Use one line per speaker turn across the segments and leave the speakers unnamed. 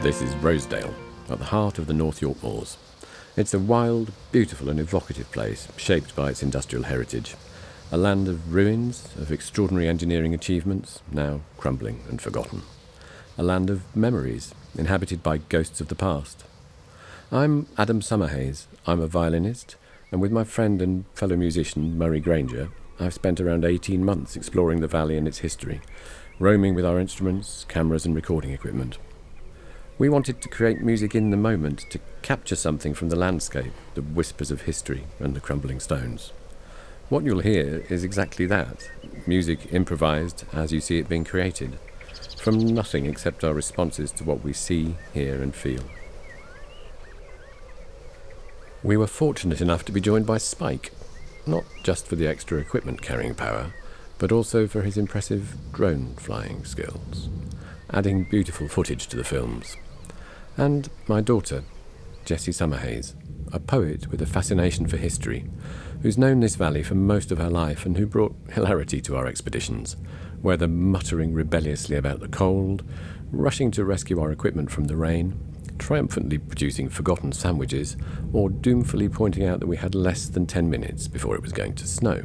This is Rosedale, at the heart of the North York Moors. It's a wild, beautiful and evocative place, shaped by its industrial heritage. A land of ruins, of extraordinary engineering achievements, now crumbling and forgotten. A land of memories, inhabited by ghosts of the past. I'm Adam Summerhays. I'm a violinist, and with my friend and fellow musician Murray Granger, I've spent around 18 months exploring the valley and its history, roaming with our instruments, cameras and recording equipment. We wanted to create music in the moment, to capture something from the landscape, the whispers of history and the crumbling stones. What you'll hear is exactly that, music improvised as you see it being created, from nothing except our responses to what we see, hear and feel. We were fortunate enough to be joined by Spike, not just for the extra equipment carrying power, but also for his impressive drone flying skills, adding beautiful footage to the films. And my daughter, Jessie Summerhays, a poet with a fascination for history, who's known this valley for most of her life and who brought hilarity to our expeditions, whether muttering rebelliously about the cold, rushing to rescue our equipment from the rain, triumphantly producing forgotten sandwiches, or doomfully pointing out that we had less than 10 minutes before it was going to snow,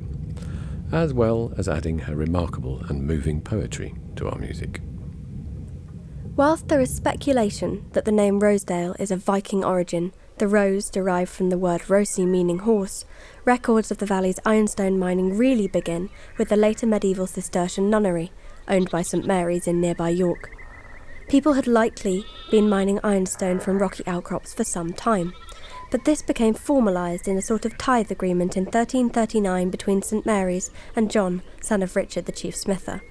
as well as adding her remarkable and moving poetry to our music.
Whilst there is speculation that the name Rosedale is of Viking origin, the rose derived from the word rosi meaning horse, records of the valley's ironstone mining really begin with the later medieval Cistercian nunnery, owned by St Mary's in nearby York. People had likely been mining ironstone from rocky outcrops for some time, but this became formalised in a sort of tithe agreement in 1339 between St Mary's and John, son of Richard the chief smither.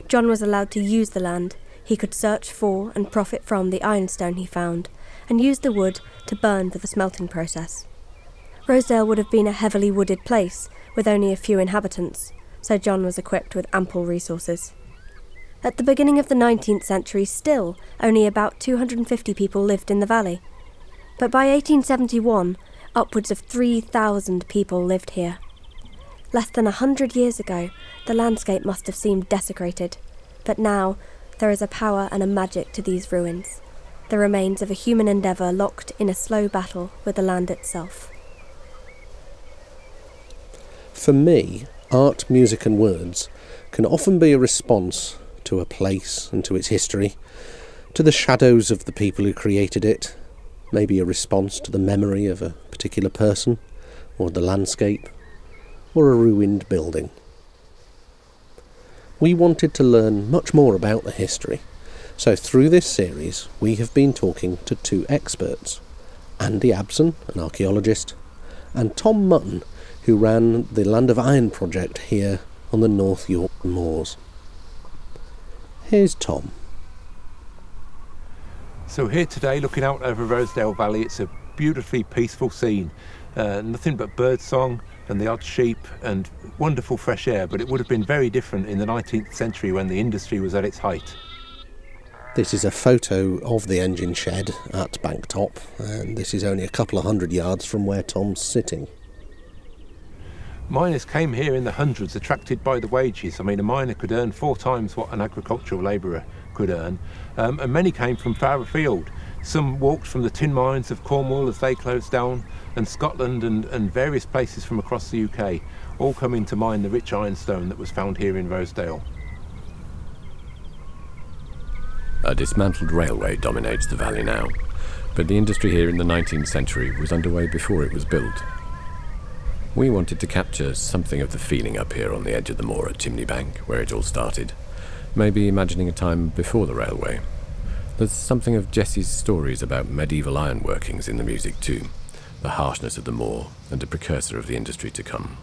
John was allowed to use the land. He could search for and profit from the ironstone he found, and use the wood to burn for the smelting process. Rosedale would have been a heavily wooded place, with only a few inhabitants, so John was equipped with ample resources. At the beginning of the 19th century still, only about 250 people lived in the valley. But by 1871, upwards of 3,000 people lived here. Less than 100 years ago, the landscape must have seemed desecrated, but now there is a power and a magic to these ruins, the remains of a human endeavour locked in a slow battle with the land itself.
For me, art, music and words can often be a response to a place and to its history, to the shadows of the people who created it, maybe a response to the memory of a particular person, or the landscape, or a ruined building. We wanted to learn much more about the history, so through this series we have been talking to two experts, Andy Abson, an archaeologist, and Tom Mutton, who ran the Land of Iron project here on the North York Moors. Here's Tom.
So here today, looking out over Rosedale Valley, it's a beautifully peaceful scene. Nothing but birdsong and the odd sheep and wonderful fresh air, but it would have been very different in the 19th century when the industry was at its height.
This is a photo of the engine shed at Banktop, and this is only a couple of 100 yards from where Tom's sitting.
Miners came here in the hundreds, attracted by the wages. I mean, a miner could earn 4 times what an agricultural labourer could earn, and many came from far afield. Some walked from the tin mines of Cornwall as they closed down, and Scotland and various places from across the UK, all coming to mine the rich ironstone that was found here in Rosedale.
A dismantled railway dominates the valley now, but the industry here in the 19th century was underway before it was built. We wanted to capture something of the feeling up here on the edge of the moor at Chimney Bank, where it all started, maybe imagining a time before the railway. There's something of Jessie's stories about medieval ironworkings in the music too, the harshness of the moor and a precursor of the industry to come.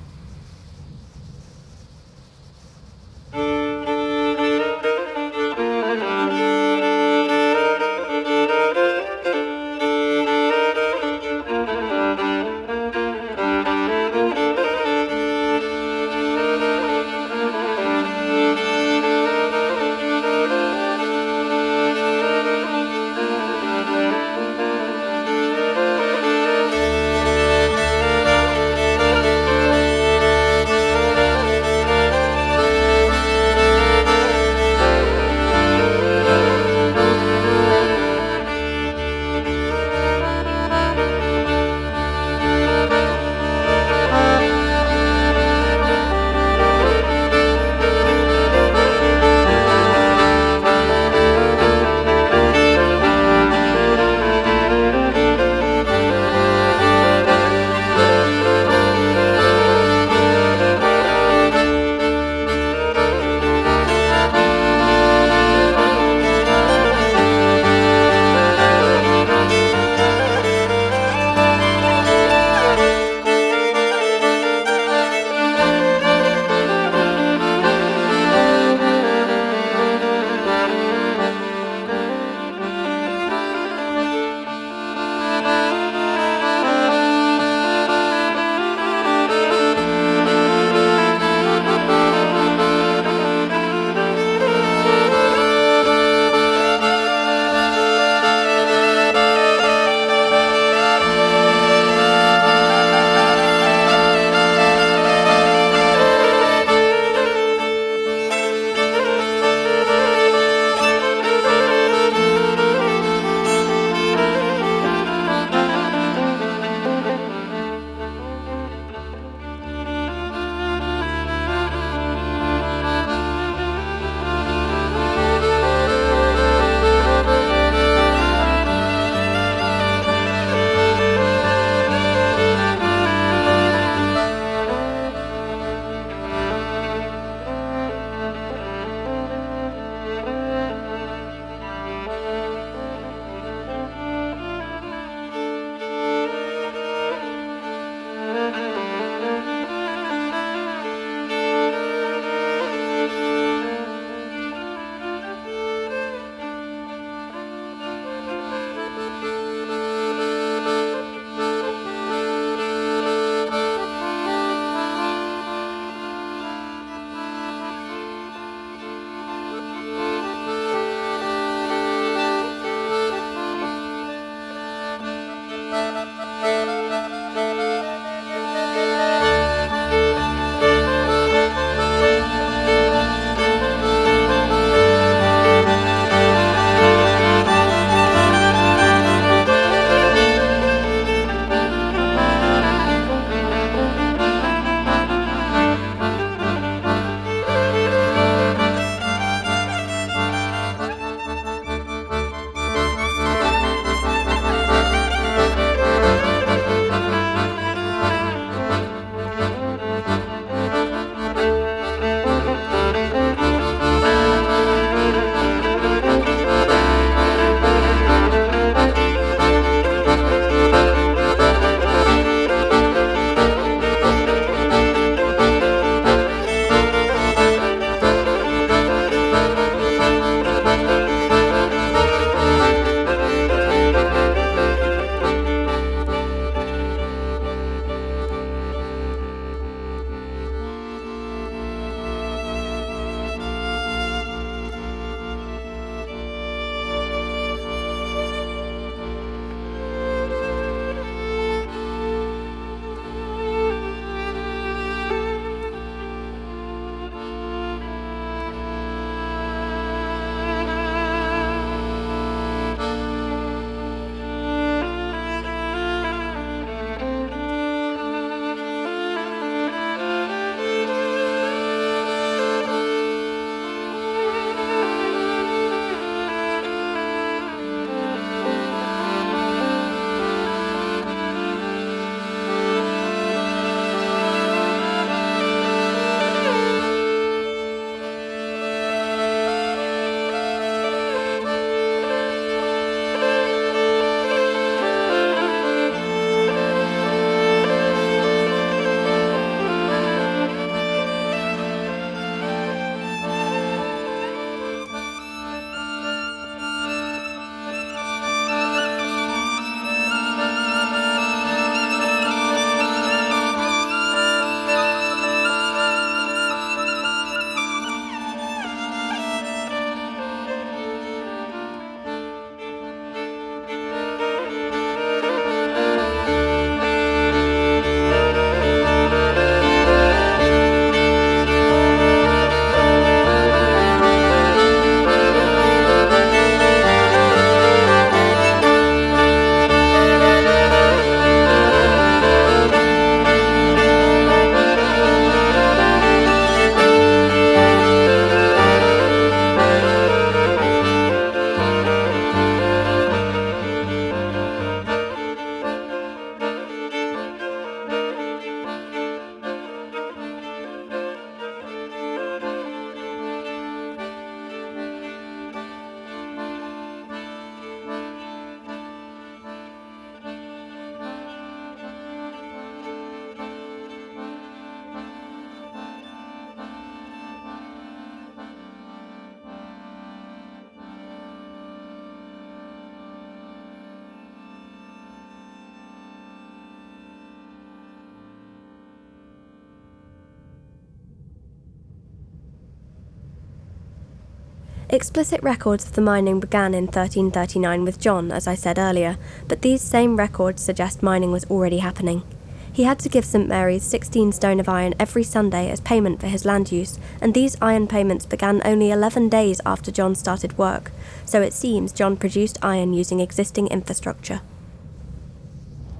Explicit records of the mining began in 1339 with John, as I said earlier, but these same records suggest mining was already happening. He had to give St Mary's 16 stone of iron every Sunday as payment for his land use, and these iron payments began only 11 days after John started work, so it seems John produced iron using existing infrastructure.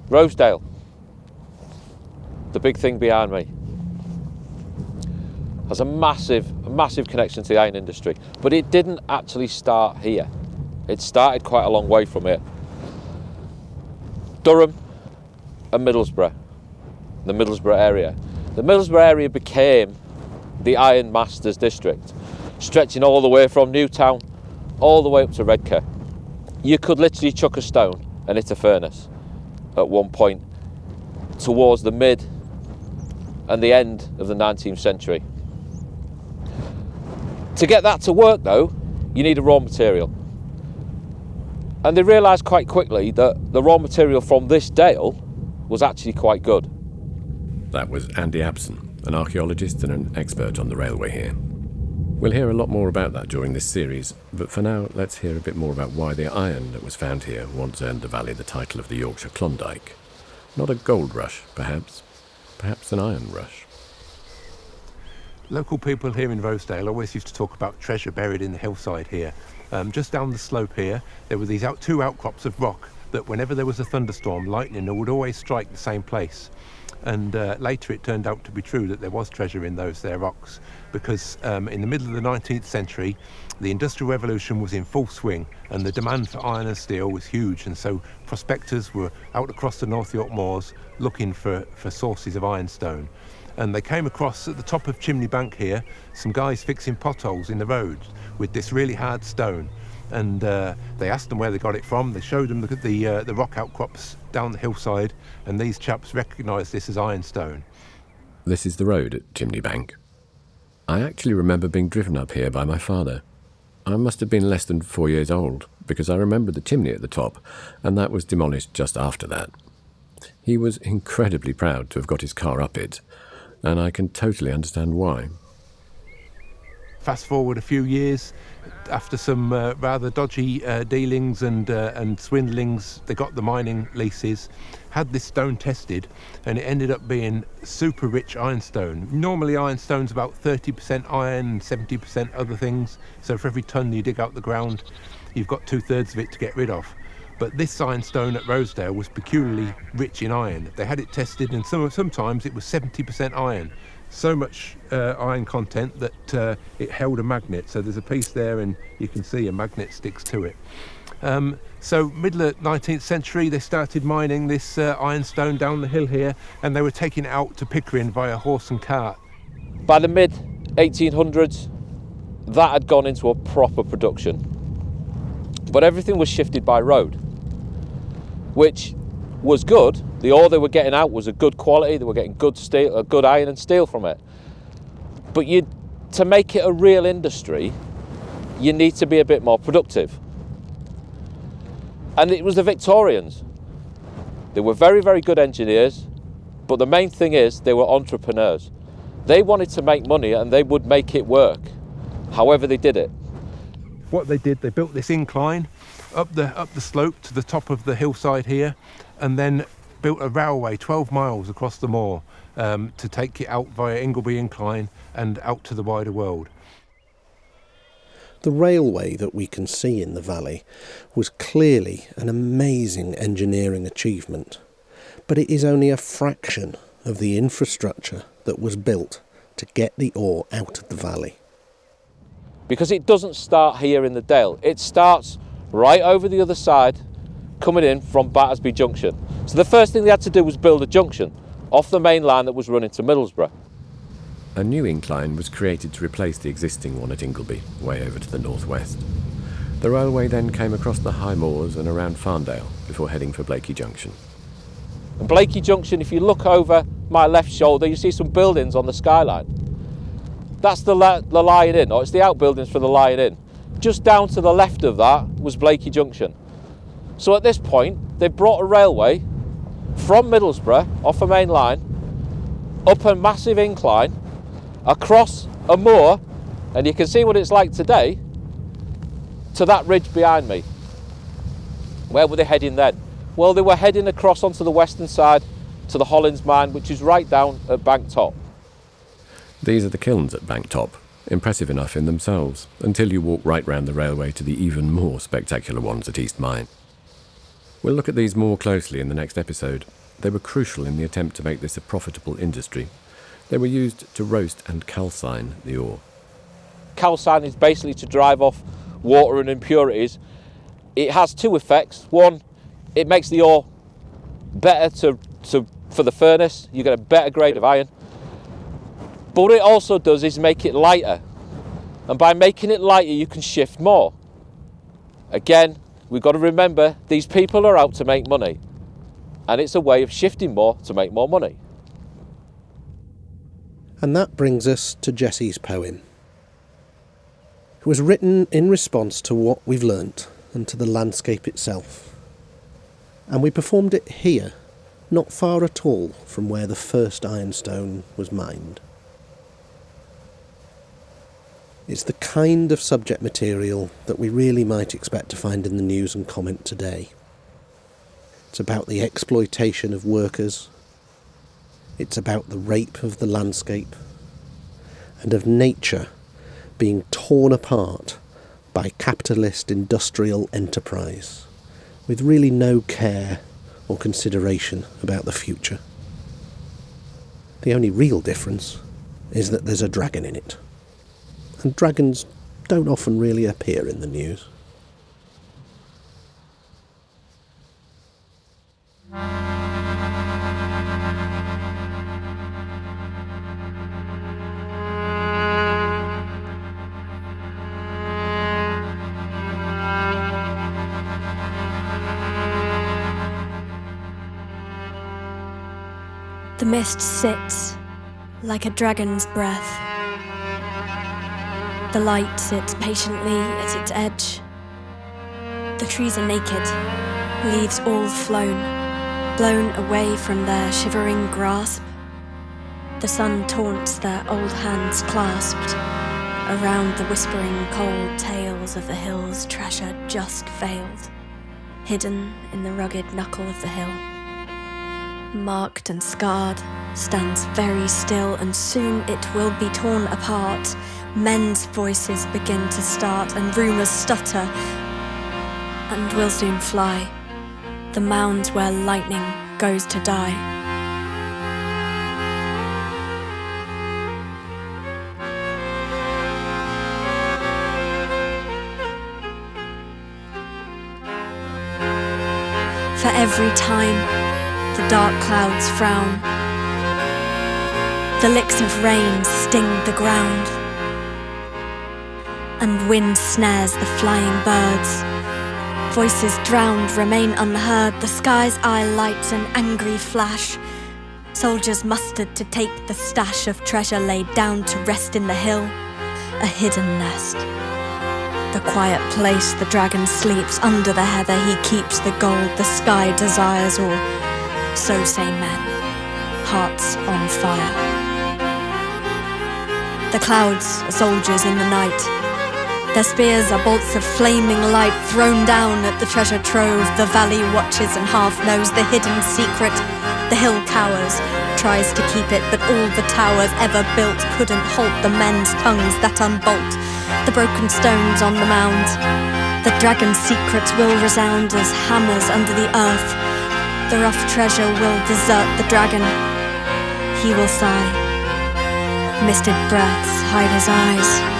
Rosedale, the big thing behind me, has a massive connection to the iron industry, but it didn't actually start here. It started quite a long way from here. Durham and Middlesborough, the Middlesborough area. The Middlesborough area became the Iron Masters district, stretching all the way from Newtown all the way up to Redcar. You could literally chuck a stone and hit a furnace at one point towards the mid and the end of the 19th century. To get that to work though, you need a raw material. And they realised quite quickly that the raw material from this dale was actually quite good.
That was Andy Abson, an archaeologist and an expert on the railway here. We'll hear a lot more about that during this series, but for now let's hear a bit more about why the iron that was found here once earned the valley the title of the Yorkshire Klondike. Not a gold rush, perhaps an iron rush.
Local people here in Rosedale always used to talk about treasure buried in the hillside here. Just down the slope here, there were these two outcrops of rock that whenever there was a thunderstorm, lightning would always strike the same place. And later it turned out to be true that there was treasure in those there rocks, because in the middle of the 19th century, the Industrial Revolution was in full swing and the demand for iron and steel was huge, and so prospectors were out across the North York moors looking for sources of ironstone. And they came across at the top of Chimney Bank here some guys fixing potholes in the road with this really hard stone, and they asked them where they got it from. They showed them the rock outcrops down the hillside, and these chaps recognised this as ironstone.
This is the road at Chimney Bank. I actually remember being driven up here by my father. I must have been less than 4 years old, because I remember the chimney at the top, and that was demolished just after that. He was incredibly proud to have got his car up it, and I can totally understand why.
Fast forward a few years, after some rather dodgy dealings and swindlings, they got the mining leases, had this stone tested, and it ended up being super rich ironstone. Normally ironstone's about 30% iron and 70% other things, so for every tonne you dig out the ground, you've got 2/3 of it to get rid of. But this ironstone at Rosedale was peculiarly rich in iron. They had it tested, and sometimes it was 70% iron. So much iron content that it held a magnet. So there's a piece there, and you can see a magnet sticks to it. So middle of 19th century, they started mining this ironstone down the hill here, and they were taking it out to Pickering via horse and cart.
By the mid 1800s, that had gone into a proper production. But everything was shifted by road, which was good. The ore they were getting out was a good quality. They were getting good steel, good iron and steel from it. But to make it a real industry, you need to be a bit more productive. And it was the Victorians. They were very, very good engineers, but the main thing is they were entrepreneurs. They wanted to make money and they would make it work, however they did it.
What they did, they built this incline up the slope to the top of the hillside here, and then built a railway 12 miles across the moor to take it out via Ingleby Incline and out to the wider world.
The railway that we can see in the valley was clearly an amazing engineering achievement, but it is only a fraction of the infrastructure that was built to get the ore out of the valley.
Because it doesn't start here in the Dale, it starts right over the other side, coming in from Battersby Junction. So the first thing they had to do was build a junction off the main line that was running to Middlesborough.
A new incline was created to replace the existing one at Ingleby, way over to the northwest. The railway then came across the high moors and around Farndale before heading for Blakey Junction.
And Blakey Junction, if you look over my left shoulder, you see some buildings on the skyline. That's the Lion Inn, or it's the outbuildings for the Lion Inn. Just down to the left of that was Blakey Junction. So at this point, they brought a railway from Middlesbrough, off a main line, up a massive incline, across a moor, and you can see what it's like today, to that ridge behind me. Where were they heading then? Well, they were heading across onto the western side to the Hollins mine, which is right down at Bank Top.
These are the kilns at Bank Top, impressive enough in themselves, until you walk right round the railway to the even more spectacular ones at East Mine. We'll look at these more closely in the next episode. They were crucial in the attempt to make this a profitable industry. They were used to roast and calcine the ore.
Calcine is basically to drive off water and impurities. It has two effects. One, it makes the ore better for the furnace. You get a better grade of iron. But what it also does is make it lighter. And by making it lighter, you can shift more. Again, we've got to remember, these people are out to make money. And it's a way of shifting more to make more money.
And that brings us to Jesse's poem. It was written in response to what we've learnt and to the landscape itself. And we performed it here, not far at all from where the first ironstone was mined. It's the kind of subject material that we really might expect to find in the news and comment today. It's about the exploitation of workers. It's about the rape of the landscape and of nature being torn apart by capitalist industrial enterprise, with really no care or consideration about the future. The only real difference is that there's a dragon in it. And dragons don't often really appear in the news.
The mist sits like a dragon's breath. The light sits patiently at its edge. The trees are naked, leaves all blown away from their shivering grasp. The sun taunts their old hands clasped around the whispering cold tales of the hill's treasure just veiled, hidden in the rugged knuckle of the hill. Marked and scarred, stands very still, and soon it will be torn apart. Men's voices begin to start, and rumours stutter, and will soon fly. The mounds where lightning goes to die. For every time the dark clouds frown, the licks of rain sting the ground, and wind snares the flying birds. Voices drowned remain unheard, the sky's eye lights an angry flash. Soldiers mustered to take the stash of treasure laid down to rest in the hill, a hidden nest. The quiet place the dragon sleeps, under the heather he keeps the gold the sky desires, or so say men, hearts on fire. The clouds are soldiers in the night. Their spears are bolts of flaming light thrown down at the treasure trove. The valley watches and half knows the hidden secret. The hill cowers, tries to keep it, but all the towers ever built couldn't halt the men's tongues that unbolt the broken stones on the mound. The dragon's secrets will resound as hammers under the earth. The rough treasure will desert the dragon. He will sigh. Misted breaths hide his eyes.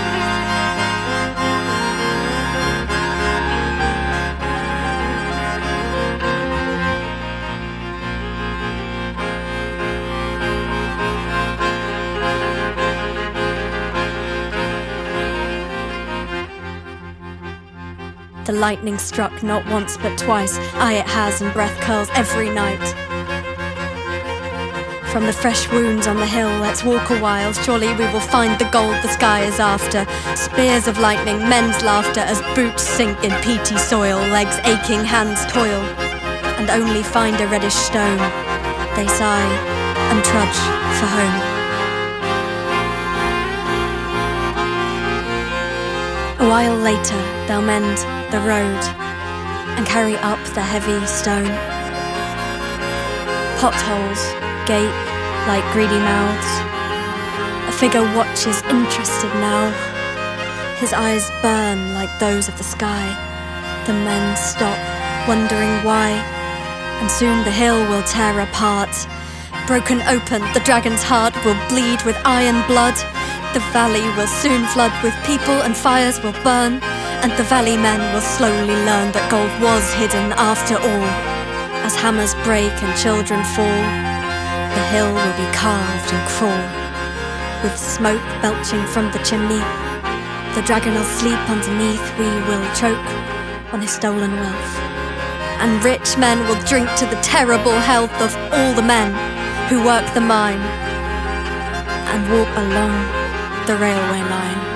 The lightning struck not once but twice. Aye, it has, and breath curls every night. From the fresh wounds on the hill, let's walk a while. Surely we will find the gold the sky is after. Spears of lightning, men's laughter as boots sink in peaty soil. Legs aching, hands toil, and only find a reddish stone. They sigh and trudge for home. while later they'll mend the road and carry up the heavy stone. Potholes gape like greedy mouths. A figure watches interested now. His eyes burn like those of the sky. The men stop, wondering why, and soon the hill will tear apart. Broken open, the dragon's heart will bleed with iron blood. The valley will soon flood with people and fires will burn, and the valley men will slowly learn that gold was hidden after all. As hammers break and children fall, the hill will be carved and crawl. With smoke belching from the chimney, the dragon will sleep underneath. We will choke on his stolen wealth, and rich men will drink to the terrible health of all the men who work the mine and walk along the railway line.